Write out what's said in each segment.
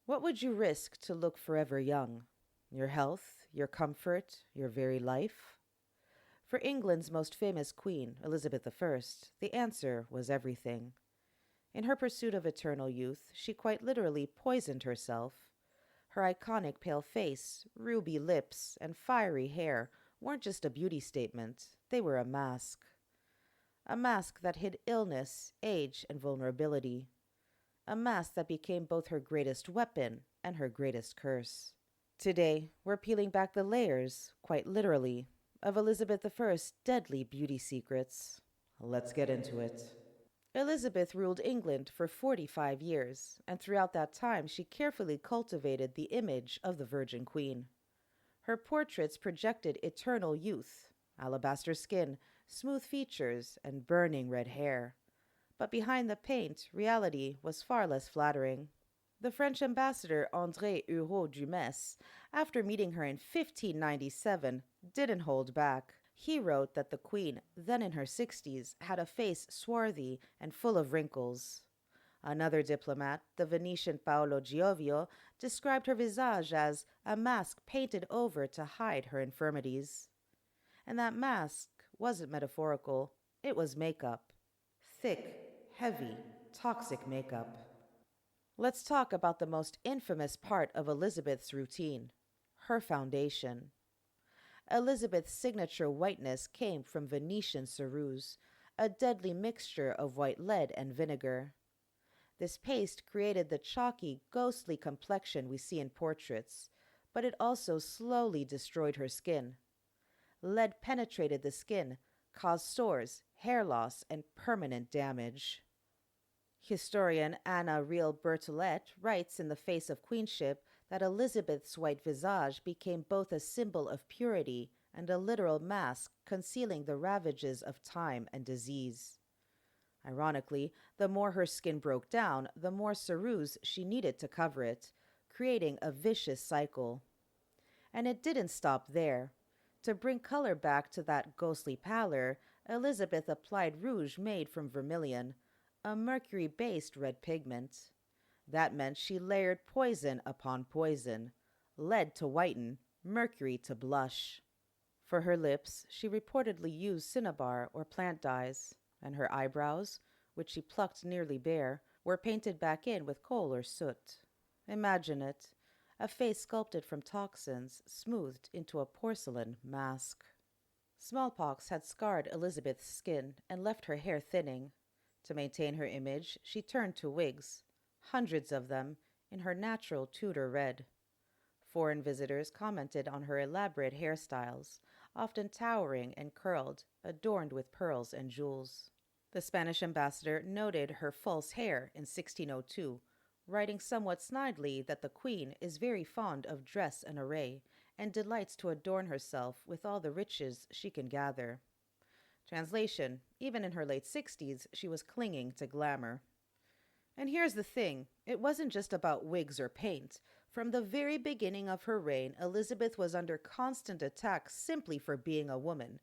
What would you risk to look forever young? Your health, your comfort, your very life? For England's most famous queen, Elizabeth I, the answer was everything. In her pursuit of eternal youth, she quite literally poisoned herself. Her iconic pale face, ruby lips, and fiery hair weren't just a beauty statement, they were a mask. A mask that hid illness, age, and vulnerability. A mask that became both her greatest weapon and her greatest curse. Today, we're peeling back the layers, quite literally, of Elizabeth I's deadly beauty secrets. Let's get into it. Elizabeth ruled England for 45 years, and throughout that time she carefully cultivated the image of the Virgin Queen. Her portraits projected eternal youth, alabaster skin, smooth features, and burning red hair. But behind the paint, reality was far less flattering. The French ambassador André Hureau du Metz, after meeting her in 1597, didn't hold back. He wrote that the queen, then in her 60s, had a face swarthy and full of wrinkles. Another diplomat, the Venetian Paolo Giovio, described her visage as a mask painted over to hide her infirmities. And that mask wasn't metaphorical, it was makeup. Thick, heavy, toxic makeup. Let's talk about the most infamous part of Elizabeth's routine, her foundation. Elizabeth's signature whiteness came from Venetian ceruse, a deadly mixture of white lead and vinegar. This paste created the chalky, ghostly complexion we see in portraits, but it also slowly destroyed her skin. Lead penetrated the skin, caused sores, hair loss, and permanent damage. Historian Anna Real Bertollet writes in The Face of Queenship that Elizabeth's white visage became both a symbol of purity and a literal mask concealing the ravages of time and disease. Ironically, the more her skin broke down, the more ceruse she needed to cover it, creating a vicious cycle. And it didn't stop there. To bring color back to that ghostly pallor, Elizabeth applied rouge made from vermilion, a mercury-based red pigment. That meant she layered poison upon poison, lead to whiten, mercury to blush. For her lips, she reportedly used cinnabar or plant dyes, and her eyebrows, which she plucked nearly bare, were painted back in with coal or soot. Imagine it, a face sculpted from toxins, smoothed into a porcelain mask. Smallpox had scarred Elizabeth's skin and left her hair thinning. To maintain her image, she turned to wigs, hundreds of them, in her natural Tudor red. Foreign visitors commented on her elaborate hairstyles, often towering and curled, adorned with pearls and jewels. The Spanish ambassador noted her false hair in 1602, writing somewhat snidely that the queen is very fond of dress and array, and delights to adorn herself with all the riches she can gather. Translation: even in her late 60s, she was clinging to glamour. And here's the thing, it wasn't just about wigs or paint. From the very beginning of her reign, Elizabeth was under constant attack simply for being a woman.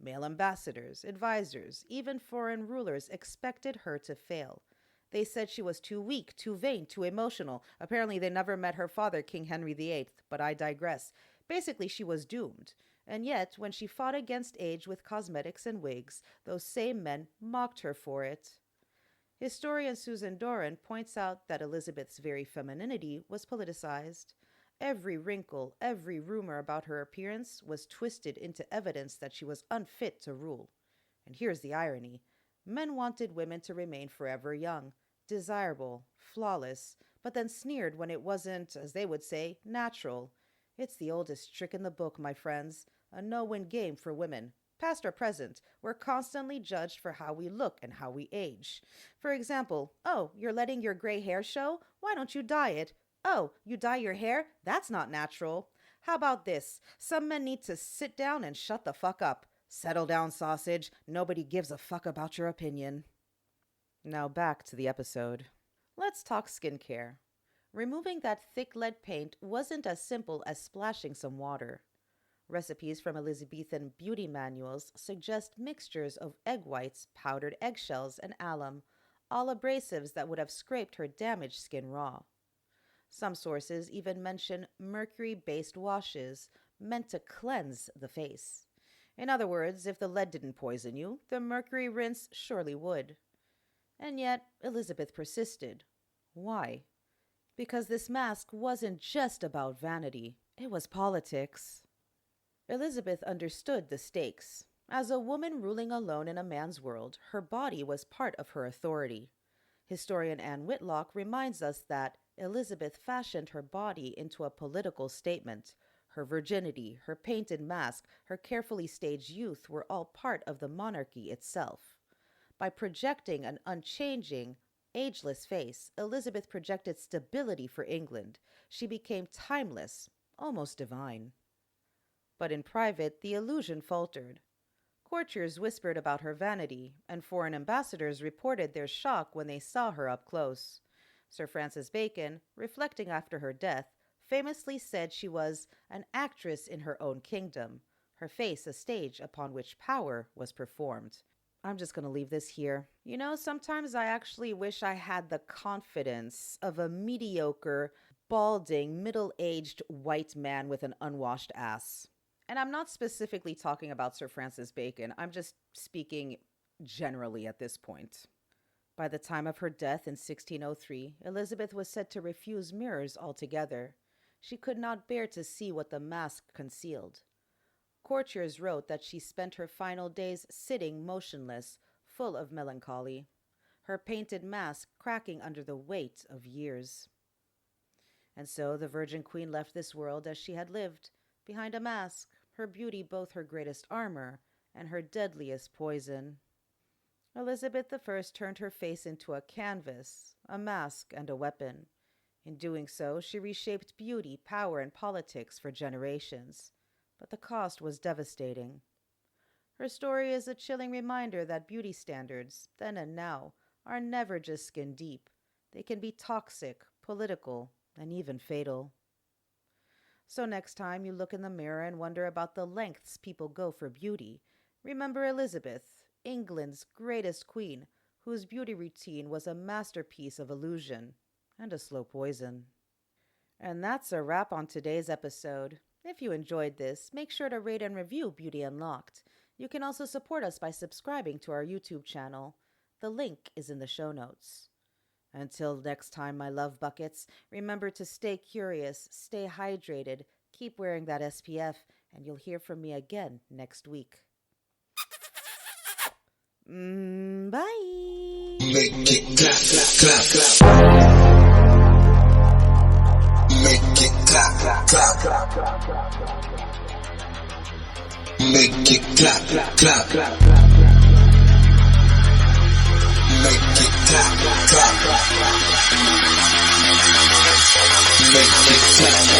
Male ambassadors, advisors, even foreign rulers expected her to fail. They said she was too weak, too vain, too emotional. Apparently, they never met her father, King Henry VIII, but I digress. Basically, she was doomed. And yet, when she fought against age with cosmetics and wigs, those same men mocked her for it. Historian Susan Doran points out that Elizabeth's very femininity was politicized. Every wrinkle, every rumor about her appearance was twisted into evidence that she was unfit to rule. And here's the irony. Men wanted women to remain forever young, desirable, flawless, but then sneered when it wasn't, as they would say, natural. It's the oldest trick in the book, my friends. A no-win game for women. Past or present, we're constantly judged for how we look and how we age. For example, oh, you're letting your gray hair show? Why don't you dye it? Oh, you dye your hair? That's not natural. How about this? Some men need to sit down and shut the fuck up. Settle down, sausage. Nobody gives a fuck about your opinion. Now back to the episode. Let's talk skincare. Removing that thick lead paint wasn't as simple as splashing some water. Recipes from Elizabethan beauty manuals suggest mixtures of egg whites, powdered eggshells, and alum, all abrasives that would have scraped her damaged skin raw. Some sources even mention mercury-based washes meant to cleanse the face. In other words, if the lead didn't poison you, the mercury rinse surely would. And yet, Elizabeth persisted. Why? Because this mask wasn't just about vanity, it was politics. Elizabeth understood the stakes. As a woman ruling alone in a man's world, her body was part of her authority. Historian Anne Whitlock reminds us that Elizabeth fashioned her body into a political statement. Her virginity, her painted mask, her carefully staged youth were all part of the monarchy itself. By projecting an unchanging, ageless face, Elizabeth projected stability for England. She became timeless, almost divine. But in private, the illusion faltered. Courtiers whispered about her vanity, and foreign ambassadors reported their shock when they saw her up close. Sir Francis Bacon, reflecting after her death, famously said she was an actress in her own kingdom, her face a stage upon which power was performed. I'm just going to leave this here. You know, sometimes I actually wish I had the confidence of a mediocre, balding, middle-aged white man with an unwashed ass. And I'm not specifically talking about Sir Francis Bacon. I'm just speaking generally at this point. By the time of her death in 1603, Elizabeth was said to refuse mirrors altogether. She could not bear to see what the mask concealed. Courtiers wrote that she spent her final days sitting motionless, full of melancholy, her painted mask cracking under the weight of years. And so the Virgin Queen left this world as she had lived, behind a mask, her beauty both her greatest armor and her deadliest poison. Elizabeth I turned her face into a canvas, a mask, and a weapon. In doing so, she reshaped beauty, power, and politics for generations. But the cost was devastating. Her story is a chilling reminder that beauty standards, then and now, are never just skin deep. They can be toxic, political, and even fatal. So next time you look in the mirror and wonder about the lengths people go for beauty, remember Elizabeth, England's greatest queen, whose beauty routine was a masterpiece of illusion and a slow poison. And that's a wrap on today's episode. If you enjoyed this, make sure to rate and review Beauty Unlocked. You can also support us by subscribing to our YouTube channel. The link is in the show notes. Until next time, my love buckets, remember to stay curious, stay hydrated, keep wearing that SPF, and you'll hear from me again next week. Bye! Make it clap, clap, clap, clap. Make it clap, clap, clap. Make it clap, clap, clap. Make it clap, clap. Make it clap.